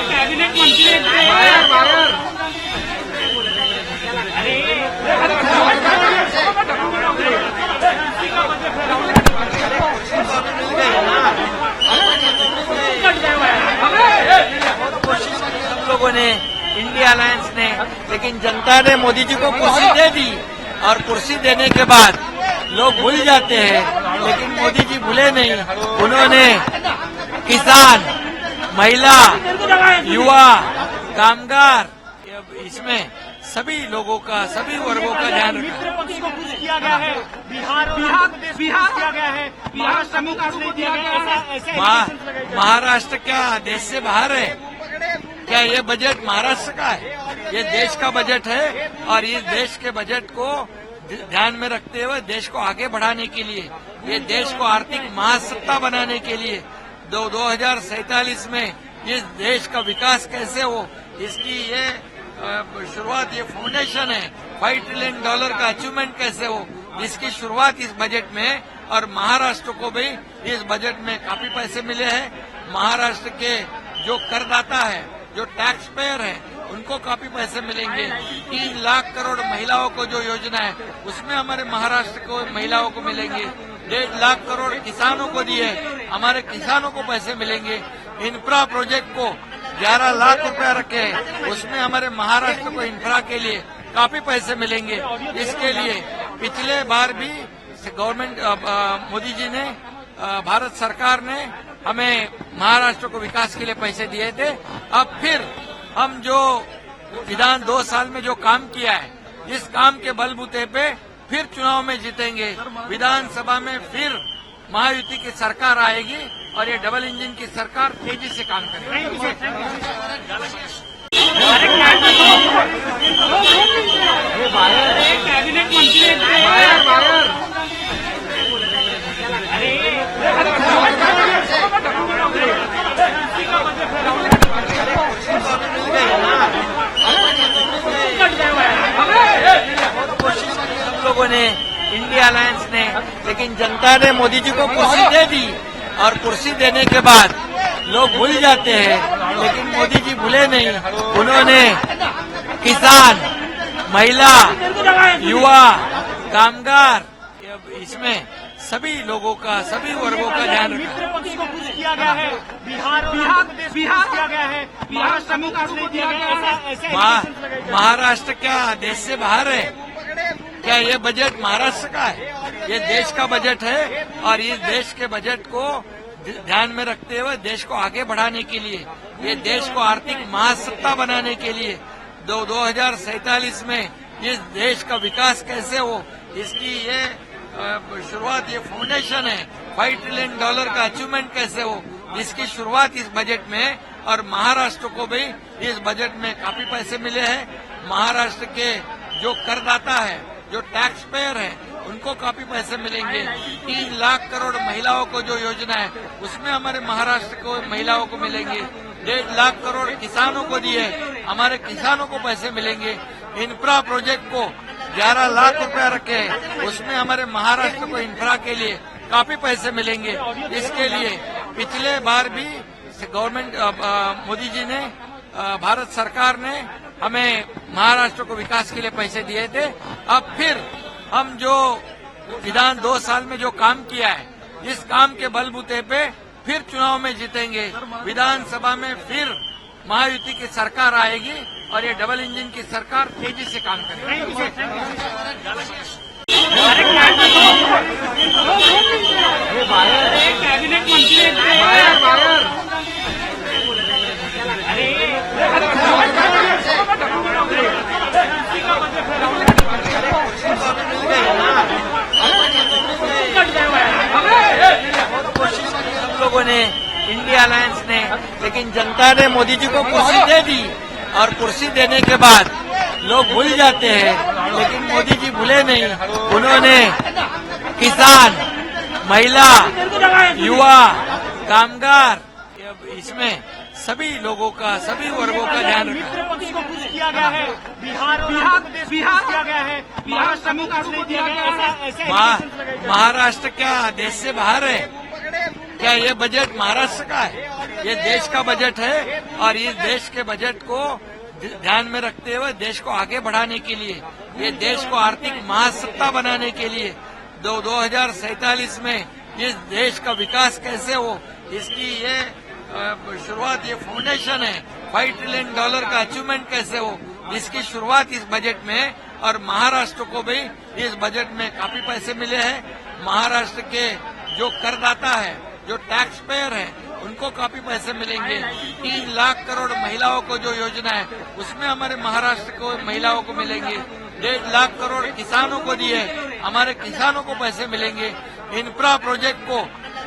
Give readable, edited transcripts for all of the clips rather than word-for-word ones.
Cabinet मंत्री लोगों ने, इंडिया अलायंस ने, लेकिन जनता ने मोदी जी को कुर्सी दे दी और कुर्सी देने के बाद लोग भूल जाते हैं, लेकिन मोदी जी भूले नहीं। उन्होंने किसान, महिला, युवा, कामगार, इसमें सभी लोगों का, सभी वर्गों का ध्यान रखा। पक्ष को कुछ किया गया है, बिहार किया गया है, महाराष्ट्र में कुछ नहीं दिया गया। महाराष्ट्र क्या देश से बाहर है? क्या ये बजट महाराष्ट्र का है? ये देश का बजट है और इस देश के बजट को ध्यान में रखते हुए देश को आगे बढ़ाने के लिए, ये देश को आर्थिक महासत्ता बनाने के लिए 2047 में इस देश का विकास कैसे हो, इसकी ये शुरुआत, ये फाउंडेशन है। $5 ट्रिलियन का अचीवमेंट कैसे हो, इसकी शुरुआत इस बजट में। और महाराष्ट्र को भी इस बजट में काफी पैसे मिले हैं। महाराष्ट्र के जो करदाता है, जो टैक्स पेयर है, उनको काफी पैसे मिलेंगे। 3 लाख करोड़ महिलाओं को जो योजना है, उसमें हमारे महाराष्ट्र को महिलाओं को मिलेंगे। 1.5 लाख करोड़ किसानों को दिए, हमारे किसानों को पैसे मिलेंगे। इंफ्रा प्रोजेक्ट को 11 लाख रुपया रखे, उसमें हमारे महाराष्ट्र को इंफ्रा के लिए काफी पैसे मिलेंगे। इसके लिए पिछले बार भी गवर्नमेंट मोदी जी ने, भारत सरकार ने हमें महाराष्ट्र को विकास के लिए पैसे दिए थे। अब फिर हम जो विधान 2 साल में जो काम किया है, इस काम के बलबूते पे फिर चुनाव में जीतेंगे। विधानसभा में फिर महायुति की सरकार आएगी और ये डबल इंजन की सरकार तेजी से काम करेगी। कैबिनेट मंत्री लोगों ने, इंडिया अलायंस ने, लेकिन जनता ने मोदी जी को कुर्सी दे दी और कुर्सी देने के बाद लोग भूल जाते हैं, लेकिन मोदी जी भूले नहीं। उन्होंने किसान, महिला, युवा, कामगार, इसमें सभी लोगों का, सभी वर्गों का ध्यान रखा। पक्ष को कुछ किया गया है, बिहार किया गया है, महाराष्ट्र में कुछ नहीं दिया गया। महाराष्ट्र क्या देश से बाहर है? क्या ये बजट महाराष्ट्र का है? ये देश का बजट है और इस देश के बजट को ध्यान में रखते हुए देश को आगे बढ़ाने के लिए, ये देश को आर्थिक महासत्ता बनाने के लिए 2047 में इस देश का विकास कैसे हो, इसकी ये शुरुआत, ये फाउंडेशन है। $5 ट्रिलियन का अचीवमेंट कैसे हो, इसकी शुरुआत इस बजट में। और महाराष्ट्र को भी इस बजट में काफी पैसे मिले हैं। महाराष्ट्र के जो करदाता है, जो टैक्स पेयर है, उनको काफी पैसे मिलेंगे। 3 लाख करोड़ महिलाओं को जो योजना है, उसमें हमारे महाराष्ट्र को महिलाओं को मिलेंगे। 1.5 लाख करोड़ किसानों को दिए, हमारे किसानों को पैसे मिलेंगे। इंफ्रा प्रोजेक्ट को 11 लाख रुपया रखे, उसमें हमारे महाराष्ट्र को इंफ्रा के लिए काफी पैसे मिलेंगे। इसके लिए पिछले बार भी गवर्नमेंट मोदी जी ने, भारत सरकार ने हमें महाराष्ट्र को विकास के लिए पैसे दिए थे। अब फिर हम जो विधान 2 साल में जो काम किया है, इस काम के बलबूते पे फिर चुनाव में जीतेंगे। विधानसभा में फिर महायुति की सरकार आएगी और ये डबल इंजन की सरकार तेजी से काम करेगी। कैबिनेट मंत्री लोगों ने, इंडिया अलायंस ने, लेकिन जनता ने मोदी जी को कुर्सी दे दी और कुर्सी देने के बाद लोग भूल जाते हैं, लेकिन मोदी जी भूले नहीं। उन्होंने किसान, महिला, युवा, कामगार, इसमें सभी लोगों का, सभी वर्गों का ध्यान रखा। पक्ष को कुछ किया गया है, बिहार किया गया है, महाराष्ट्र में कुछ नहीं दिया गया। महाराष्ट्र क्या देश से बाहर है? क्या ये बजट महाराष्ट्र का है? ये देश का बजट है और इस देश के बजट को ध्यान में रखते हुए देश को आगे बढ़ाने के लिए, ये देश को आर्थिक महासत्ता बनाने के लिए 2047 में इस देश का विकास कैसे हो, इसकी ये शुरुआत, ये फाउंडेशन है। $5 ट्रिलियन का अचीवमेंट कैसे हो, इसकी शुरुआत इस बजट में है। और महाराष्ट्र को भी इस बजट में काफी पैसे मिले हैं। महाराष्ट्र के जो करदाता है, जो टैक्स पेयर है, उनको काफी पैसे मिलेंगे। 3 लाख करोड़ महिलाओं को जो योजना है उसमें हमारे महाराष्ट्र को महिलाओं को मिलेंगे। 1.5 लाख करोड़ किसानों को दिए, हमारे किसानों को पैसे मिलेंगे। इंफ्रा प्रोजेक्ट को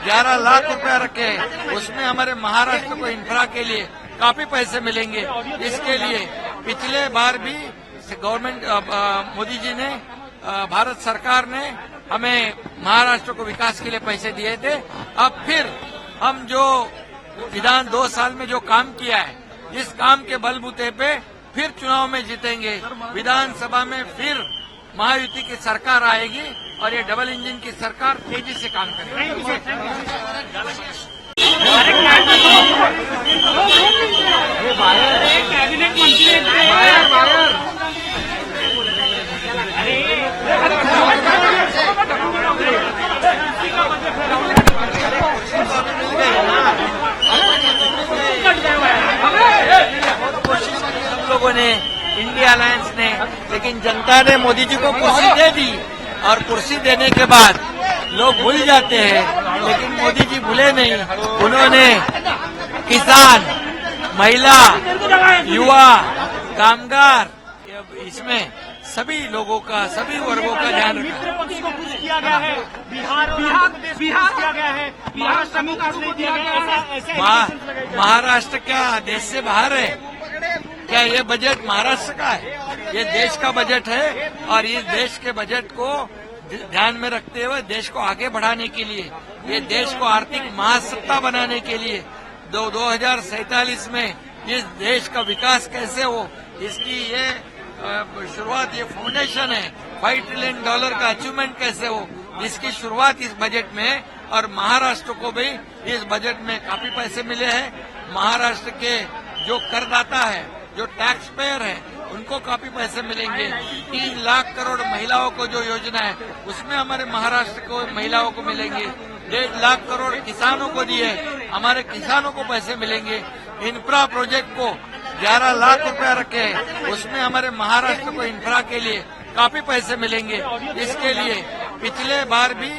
11 लाख रुपया रखे, उसमें हमारे महाराष्ट्र को इंफ्रा के लिए काफी पैसे मिलेंगे। इसके लिए पिछले बार भी गवर्नमेंट मोदी जी ने, भारत सरकार ने हमें महाराष्ट्र को विकास के लिए पैसे दिए थे। अब फिर हम जो 2 साल में जो काम किया है, इस काम के बलबूते पे फिर चुनाव में जीतेंगे। विधानसभा में फिर महायुति की सरकार आएगी और ये डबल इंजन की सरकार तेजी से काम करेगी। कैबिनेट मंत्री कोशिश की हम लोगों ने, इंडिया अलायंस ने, लेकिन जनता ने मोदी जी को कुर्सी दे दी और कुर्सी देने के बाद लोग भूल जाते हैं, लेकिन मोदी जी भूले नहीं। उन्होंने किसान, महिला, युवा, कामगार, इसमें सभी लोगों का, सभी वर्गों का ध्यान रखा। मित्र पक्ष को खुश किया गया है। बिहार किया गया है। महाराष्ट्र में नहीं दिया गया है। महाराष्ट्र क्या देश से बाहर है? क्या ये बजट महाराष्ट्र का है? ये देश का बजट है और इस देश के बजट को ध्यान में रखते हुए देश को आगे बढ़ाने के लिए, ये देश को आर्थिक महासत्ता बनाने के लिए 2047 में इस देश का विकास कैसे हो, इसकी ये शुरुआत, ये फाउंडेशन है। $5 ट्रिलियन का अचीवमेंट कैसे हो, इसकी शुरुआत इस बजट में है। और महाराष्ट्र को भी इस बजट में काफी पैसे मिले हैं। महाराष्ट्र के जो करदाता है, जो टैक्स पेयर है, उनको काफी पैसे मिलेंगे। 3 लाख करोड़ महिलाओं को जो योजना है उसमें हमारे महाराष्ट्र को महिलाओं को मिलेंगे। 1.5 लाख करोड़ किसानों को दिए, हमारे किसानों को पैसे मिलेंगे। इंफ्रा प्रोजेक्ट को 11 लाख रुपया रखे, उसमें हमारे महाराष्ट्र को इंफ्रा के लिए काफी पैसे मिलेंगे। इसके लिए पिछले बार भी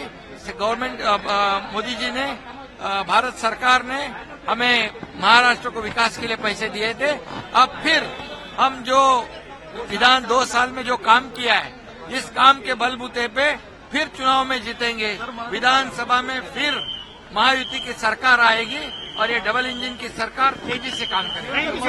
गवर्नमेंट मोदी जी ने, भारत सरकार ने हमें महाराष्ट्र को विकास के लिए पैसे दिए थे। अब फिर हम जो 2 साल में जो काम किया है, इस काम के बलबूते पे फिर चुनाव में जीतेंगे। विधानसभा में फिर महायुति की सरकार आएगी और ये डबल इंजन की सरकार तेजी से काम करेगी।